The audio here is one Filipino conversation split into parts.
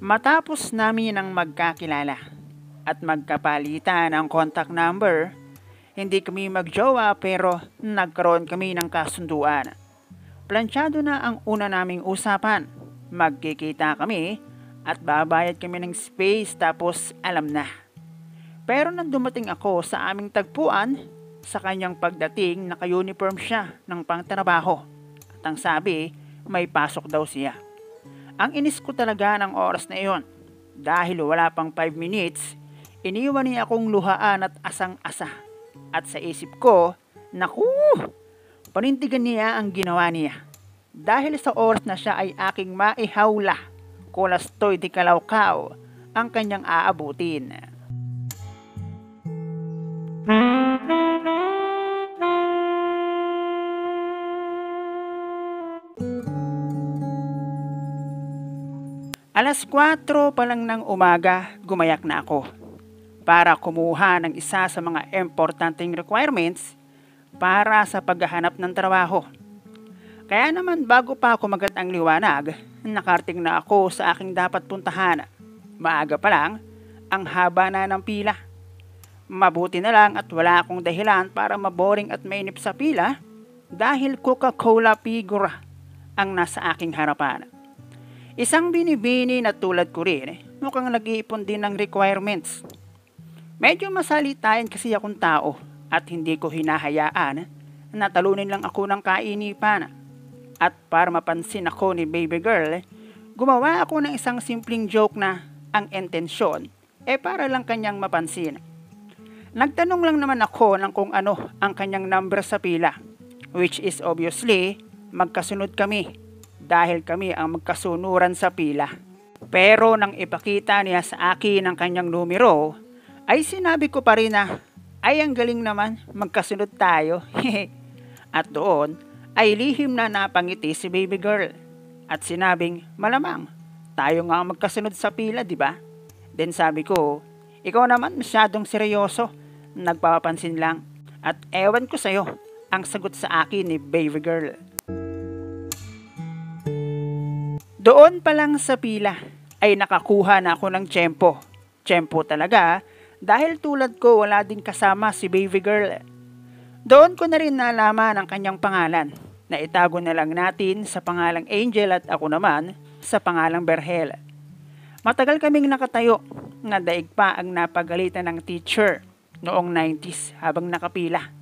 Matapos namin ang magkakilala at magkapalitan ng contact number, hindi kami magjowa pero nagkaroon kami ng kasunduan. Plansyado na ang una naming usapan. Magkikita kami at babayad kami ng space tapos alam na. Pero nang dumating ako sa aming tagpuan, sa kanyang pagdating naka-uniform siya ng pangtrabaho. At ang sabi, may pasok daw siya. Ang inis ko talaga ng oras na iyon. Dahil wala pang 5 minutes, iniwan niya akong luhaan at asang-asa. At sa isip ko, naku, panindigan niya ang ginawa niya. Dahil sa oras na siya ay aking maihawla, kulastoy di kalawkaw ang kanyang aabutin. Alas 4 pa lang ng umaga, gumayak na ako para kumuha ng isa sa mga importanteng requirements para sa paghahanap ng trabaho. Kaya naman bago pa ako magat ang liwanag, nakarating na ako sa aking dapat puntahan. Maaga pa lang, ang haba na ng pila. Mabuti na lang at wala akong dahilan para maboring at mainip sa pila dahil Coca-Cola figure ang nasa aking harapan. Isang binibini na tulad ko rin, mukhang nag-iipon din ng requirements. Medyo masalitayan kasi akong tao at hindi ko hinahayaan na talunin lang ako ng kainipan. At para mapansin ako ni baby girl, gumawa ako ng isang simpleng joke na ang intensyon para lang kanyang mapansin. Nagtanong lang naman ako ng kung ano ang kanyang number sa pila, which is obviously magkasunod kami. Dahil kami ang magkasunuran sa pila. Pero nang ipakita niya sa akin ang kanyang numero, ay sinabi ko pa rin na, ay ang galing naman, magkasunod tayo. At doon, ay lihim na napangiti si baby girl. At sinabing, malamang, tayo nga ang magkasunod sa pila, di ba? Then sabi ko, ikaw naman masyadong seryoso, nagpapapansin lang. At ewan ko sa'yo, ang sagot sa akin ni baby girl. Doon pa lang sa pila ay nakakuha na ako ng tiyempo. Tiyempo talaga dahil tulad ko wala din kasama si baby girl. Doon ko na rin nalaman ang kanyang pangalan na itago na lang natin sa pangalang Angel at ako naman sa pangalang Berhel. Matagal kaming nakatayo na daig pa ang napagalitan ng teacher noong 90s habang nakapila.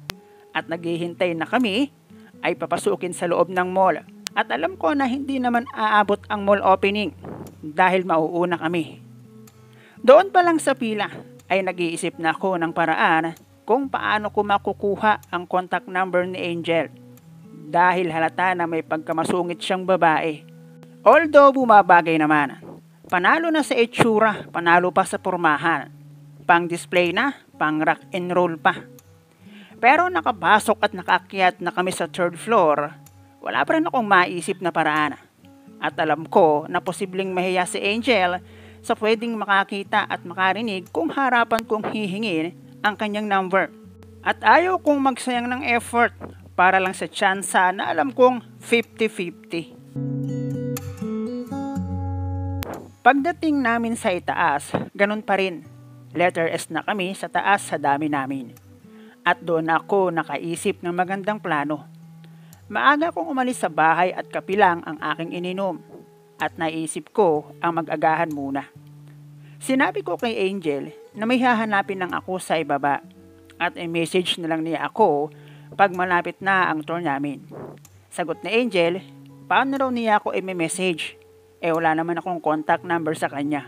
At naghihintay na kami ay papasukin sa loob ng mall. At alam ko na hindi naman aabot ang mall opening dahil mauuna kami. Doon pa lang sa pila ay nag-iisip na ako ng paraan kung paano ko makukuha ang contact number ni Angel. Dahil halata na may pagkamasungit siyang babae. Although bumabagay naman, panalo na sa itsura, panalo pa sa pormahan. Pang display na, pang rock and roll pa. Pero nakapasok at nakakyat na kami sa 3rd floor, wala pa rin akong maisip na paraan. At alam ko na posibleng mahiya si Angel sa pwedeng makakita at makarinig kung harapan kong hihingin ang kanyang number. At ayaw kong magsayang ng effort para lang sa tsansa na alam kong 50-50. Pagdating namin sa itaas, ganun pa rin. Letter S na kami sa taas sa dami namin. At doon ako nakaisip ng magandang plano. Maaga kong umalis sa bahay at kapilang ang aking ininom at naisip ko ang mag-agahan muna. Sinabi ko kay Angel na may hahanapin lang ako sa ibaba at i-message na lang niya ako pag malapit na ang tour namin. Sagot ni Angel, paano raw niya ako i-message? Wala naman akong contact number sa kanya.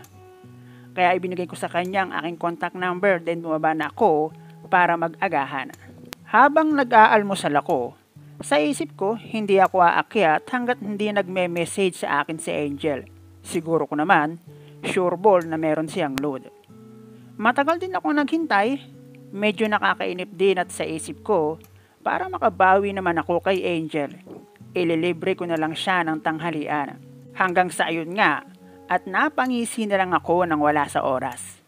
Kaya ibinigay ko sa kanya ang aking contact number then bumaba na ako para mag-agahan. Habang nag-aalmusal ako, sa isip ko, hindi ako aakyat hanggat hindi nagme-message sa akin si Angel. Siguro ko naman, sure ball na meron siyang load. Matagal din ako naghintay, medyo nakakainip din at sa isip ko, para makabawi naman ako kay Angel. Ililibre ko na lang siya ng tanghalian. Hanggang sa ayun nga, at napangisi na lang ako nang wala sa oras.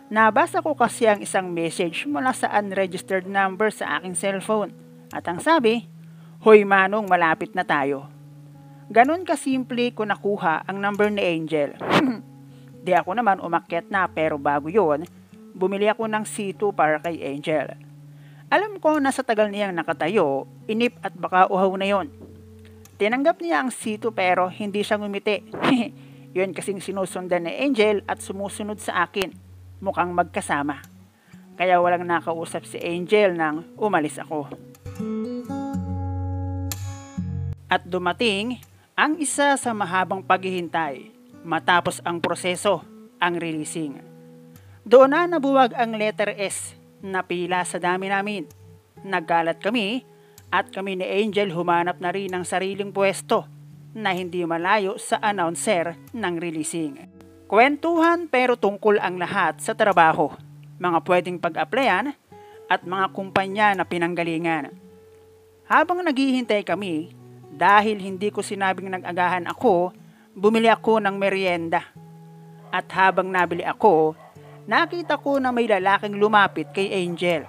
Nabasa ko kasi ang isang message mula sa unregistered number sa aking cellphone. At ang sabi, Hoy Manong, malapit na tayo. Ganon kasimple ko nakuha ang number ni Angel. Di ako naman umakyat na, pero bago yon, bumili ako ng C2 para kay Angel. Alam ko na sa tagal niyang nakatayo, inip at baka uhaw na yon. Tinanggap niya ang C2 pero hindi siya ngumiti. Yun kasing sinusundan ni Angel at sumusunod sa akin. Mukhang magkasama. Kaya walang nakausap si Angel nang umalis ako. At dumating ang isa sa mahabang paghihintay matapos ang proseso, ang releasing. Doon na nabuwag ang letter S na pila sa dami namin. Nagkalat kami at kami ni Angel humanap na rin ng sariling pwesto na hindi malayo sa announcer ng releasing. Kwentuhan pero tungkol ang lahat sa trabaho, mga pwedeng pag-applyan at mga kumpanya na pinanggalingan. Habang naghihintay kami, dahil hindi ko sinabing nag-agahan ako, bumili ako ng merienda. At habang nabili ako, nakita ko na may lalaking lumapit kay Angel.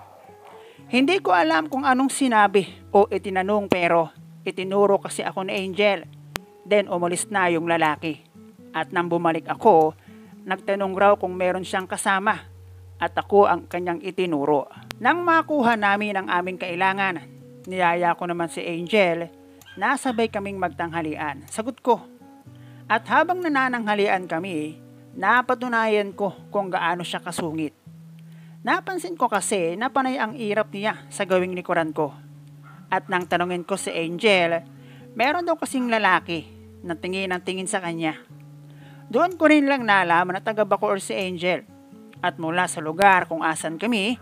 Hindi ko alam kung anong sinabi o itinanong pero itinuro kasi ako ni Angel. Then umalis na yung lalaki. At nang bumalik ako, nagtanong raw kung meron siyang kasama at ako ang kanyang itinuro. Nang makuha namin ang aming kailangan, niyaya ko naman si Angel. Nasabay kaming magtanghalian. Sagot ko. At habang nanananghalian kami, napatunayan ko kung gaano siya kasungit. Napansin ko kasi na panay ang irap niya sa gawing likuran ko. At nang tanungin ko si Angel, meron daw kasing lalaki na tingin ang tingin sa kanya. Doon ko rin lang nalaman na taga Bacoor si Angel. At mula sa lugar kung asan kami,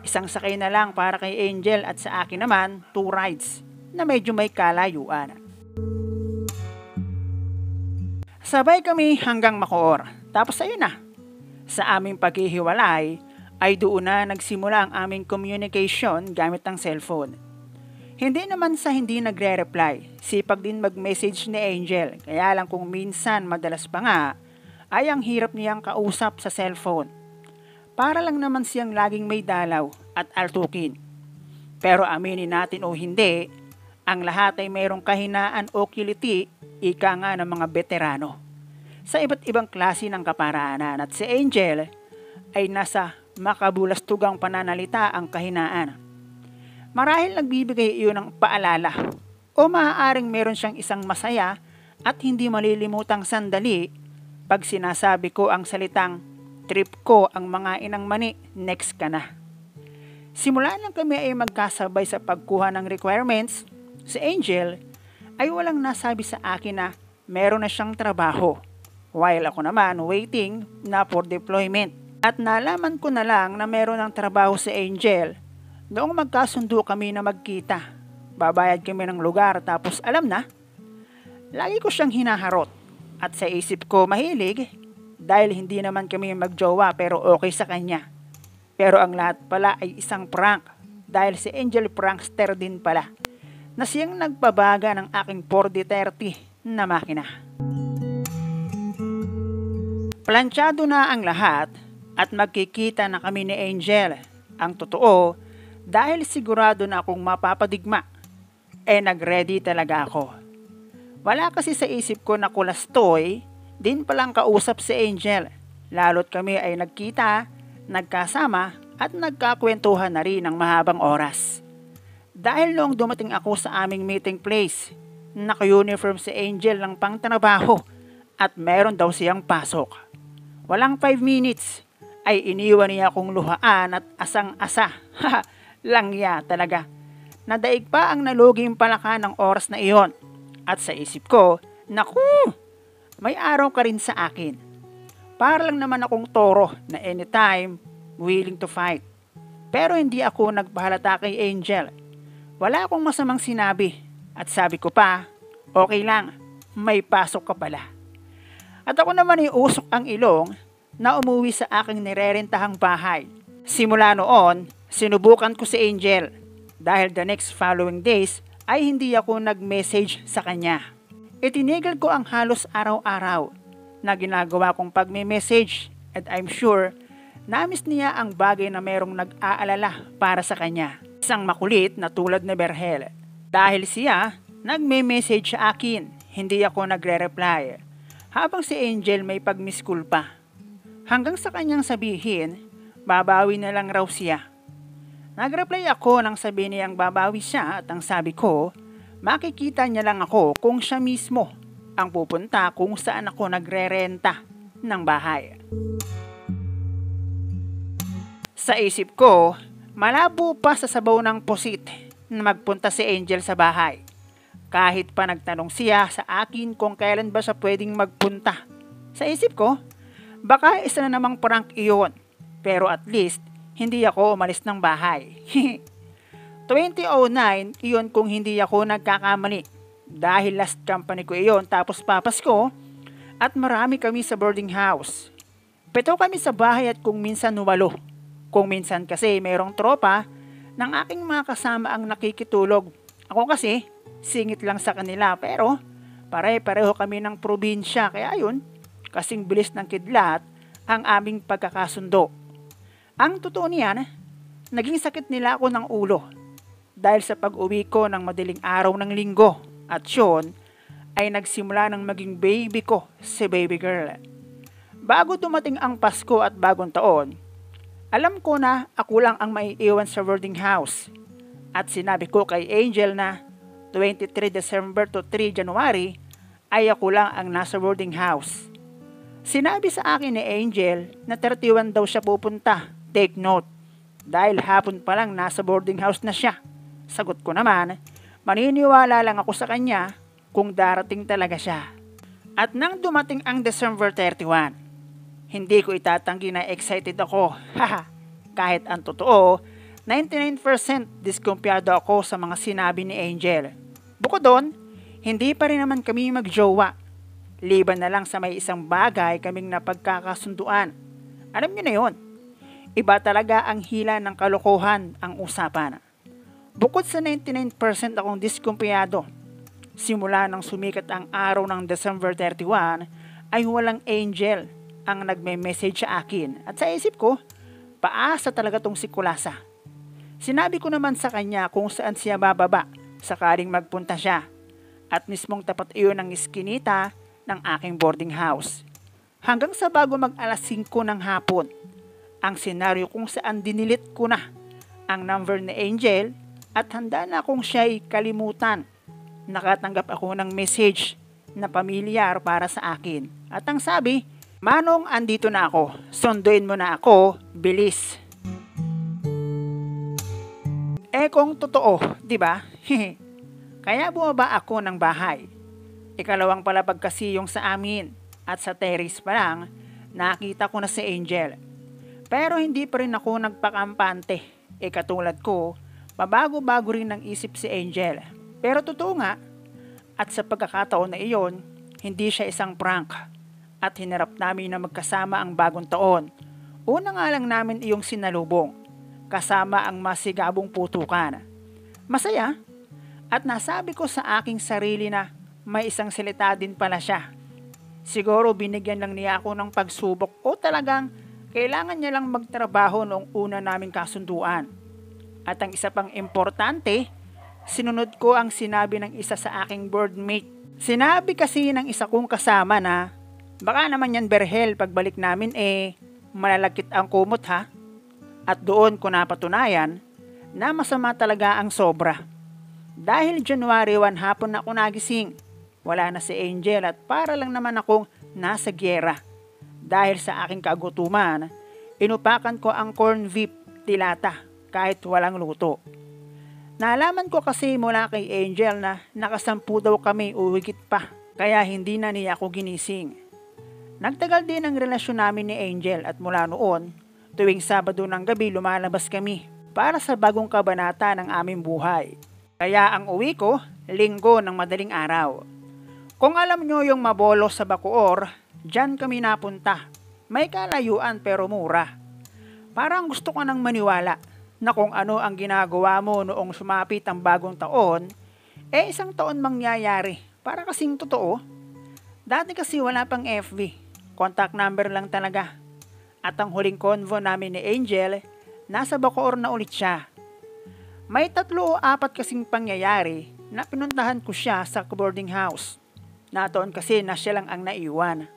isang sakay na lang para kay Angel at sa akin naman 2 rides na medyo may kalayuan. Sabay kami hanggang Bacoor. Tapos ayun na. Sa aming paghihiwalay ay doon na nagsimula ang aming communication gamit ang cellphone. Hindi naman sa hindi nagre-reply. Sipag din mag-message ni Angel. Kaya lang kung minsan madalas pa nga ay ang hirap niyang kausap sa cellphone. Para lang naman siyang laging may dalaw at altukin. Pero aminin natin o hindi, ang lahat ay mayroong kahinaan o kiliti, ika nga ng mga veterano. Sa iba't ibang klase ng kaparaanan at si Angel ay nasa makabulastugang pananalita ang kahinaan. Marahil nagbibigay iyon ng paalala o maaaring meron siyang isang masaya at hindi malilimutang sandali pag sinasabi ko ang salitang trip ko ang mga inang mani, next ka na. Simula lang kami ay magkasabay sa pagkuha ng requirements. Si Angel ay walang nasabi sa akin na meron na siyang trabaho, while ako naman waiting na for deployment. At nalaman ko na lang na meron ng trabaho si Angel noong magkasundo kami na magkita. Babayad kami ng lugar tapos alam na. Lagi ko siyang hinaharot at sa isip ko mahilig dahil hindi naman kami magjowa pero okay sa kanya. Pero ang lahat pala ay isang prank dahil si Angel prankster din pala na siyang nagpabaga ng aking 4030 na makina. Planchado na ang lahat at magkikita na kami ni Angel. Ang totoo, dahil sigurado na akong mapapadigma, nag-ready talaga ako. Wala kasi sa isip ko na kulastoy, din palang kausap si Angel. Lalo't kami ay nagkita, nagkasama at nagkakwentuhan na rin ng mahabang oras. Dahil noong dumating ako sa aming meeting place, naka-uniform si Angel ng pangtrabaho at meron daw siyang pasok. Walang 5 minutes ay iniwan niya akong luhaan at asang-asa. Langya talaga. Nadaig pa ang naluging palaka ng oras na iyon. At sa isip ko, naku, may araw ka rin sa akin. Para lang naman akong toro na anytime willing to fight. Pero hindi ako nagpahalata kay Angel. Wala akong masamang sinabi at sabi ko pa, okay lang, may pasok ka pala. At ako naman ay usok ang ilong na umuwi sa aking nirerentahang bahay. Simula noon, sinubukan ko si Angel dahil the next following days ay hindi ako nag-message sa kanya. Itinigil ko ang halos araw-araw na ginagawa kong pagme-message at I'm sure namiss niya ang bagay na merong nag-aalala para sa kanya. Isang makulit na tulad ni Berhel. Dahil siya, nagme-message sa akin, hindi ako nagre-reply. Habang si Angel may pag-miss call pa. Hanggang sa kanyang sabihin, babawi na lang raw siya. Nag-reply ako nang sabihin niyang babawi siya at ang sabi ko, makikita niya lang ako kung siya mismo ang pupunta kung saan ako nagre-renta ng bahay. Sa isip ko, malabo pa sa sabaw ng pusit na magpunta si Angel sa bahay. Kahit pa nagtanong siya sa akin kung kailan ba siya pwedeng magpunta. Sa isip ko, baka isa na namang prank iyon. Pero at least, hindi ako umalis ng bahay. 2009, iyon kung hindi ako nagkakamali. Dahil last company ko iyon tapos papas ko at marami kami sa boarding house. 7 kami sa bahay at kung minsan 8. Kung minsan kasi mayroong tropa ng aking mga kasama ang nakikitulog. Ako kasi, singit lang sa kanila pero pare-pareho kami ng probinsya kaya ayun, kasing bilis ng kidlat ang aming pagkakasundo. Ang totoo niyan, naging sakit nila ako ng ulo dahil sa pag-uwi ko ng madaling araw ng linggo at yun ay nagsimula ng maging baby ko si baby girl. Bago dumating ang Pasko at bagong taon, alam ko na ako lang ang maiiwan sa boarding house at sinabi ko kay Angel na 23 December to 3 January ay ako lang ang nasa boarding house. Sinabi sa akin ni Angel na 31 daw siya pupunta. Take note, dahil hapon pa lang nasa boarding house na siya. Sagot ko naman, maniniwala lang ako sa kanya kung darating talaga siya. At nang dumating ang December 31, hindi ko itatanggi na excited ako. Kahit ang totoo, 99% diskumpiyado ako sa mga sinabi ni Angel. Bukod doon, hindi pa rin naman kami magjowa. Liban na lang sa may isang bagay kaming napagkakasunduan. Alam niyo na yon. Iba talaga ang hila ng kalokohan ang usapan. Bukod sa 99% akong diskumpiyado, simula nang sumikat ang araw ng December 31 ay walang Angel ang nagme-message sa akin at sa isip ko, paasa talaga tong si Kulasa. Sinabi ko naman sa kanya kung saan siya bababa sakaling magpunta siya at mismong tapat iyon ng iskinita ng aking boarding house. Hanggang sa bago mag alas 5 ng hapon, ang senaryo kung saan dinilit ko na ang number ni Angel at handa na kung siya'y kalimutan. Nakatanggap ako ng message na pamilyar para sa akin at ang sabi, Manong, andito na ako. Sunduin mo na ako, bilis. Kung totoo, di ba? Kaya bumaba ako ng bahay. Ikalawang palapag kasi yung sa amin at sa terrace pa lang, nakita ko na si Angel. Pero hindi pa rin ako nagpakampante. Katulad ko, pabago-bago rin ng isip si Angel. Pero totoo nga, at sa pagkakataon na iyon, hindi siya isang prank. At hinarap namin na magkasama ang bagong taon. Una nga lang namin iyong sinalubong, kasama ang masigabong putukan. Masaya, at nasabi ko sa aking sarili na may isang salita din pala siya. Siguro binigyan lang niya ako ng pagsubok o talagang kailangan niya lang magtrabaho noong una naming kasunduan. At ang isa pang importante, sinunod ko ang sinabi ng isa sa aking boardmate. Sinabi kasi ng isa kong kasama na, baka naman yan Berhel, pagbalik namin malalagkit ang kumot ha. At doon ko napatunayan na masama talaga ang sobra. Dahil January 1 hapon na ako nagising, wala na si Angel at para lang naman akong nasa gyera. Dahil sa aking kagutuman, inupakan ko ang corn beef tilata kahit walang luto. Naalaman ko kasi mula kay Angel na nakasampu daw kami o higit pa, kaya hindi na niya ako ginising. Nagtagal din ang relasyon namin ni Angel at mula noon, tuwing Sabado ng gabi lumalabas kami para sa bagong kabanata ng aming buhay. Kaya ang uwi ko, Linggo ng madaling araw. Kung alam nyo yung Mabolo sa Bacoor, dyan kami napunta. May kalayuan pero mura. Parang gusto ko nang maniwala na kung ano ang ginagawa mo noong sumapit ang bagong taon, isang taon mangyayari. Para kasing totoo. Dati kasi wala pang FB. Contact number lang talaga. At ang huling convo namin ni Angel, nasa Bacoor na ulit siya. May 3 o 4 kasing pangyayari na pinuntahan ko siya sa boarding house. Natoon kasi na siya lang ang naiwan.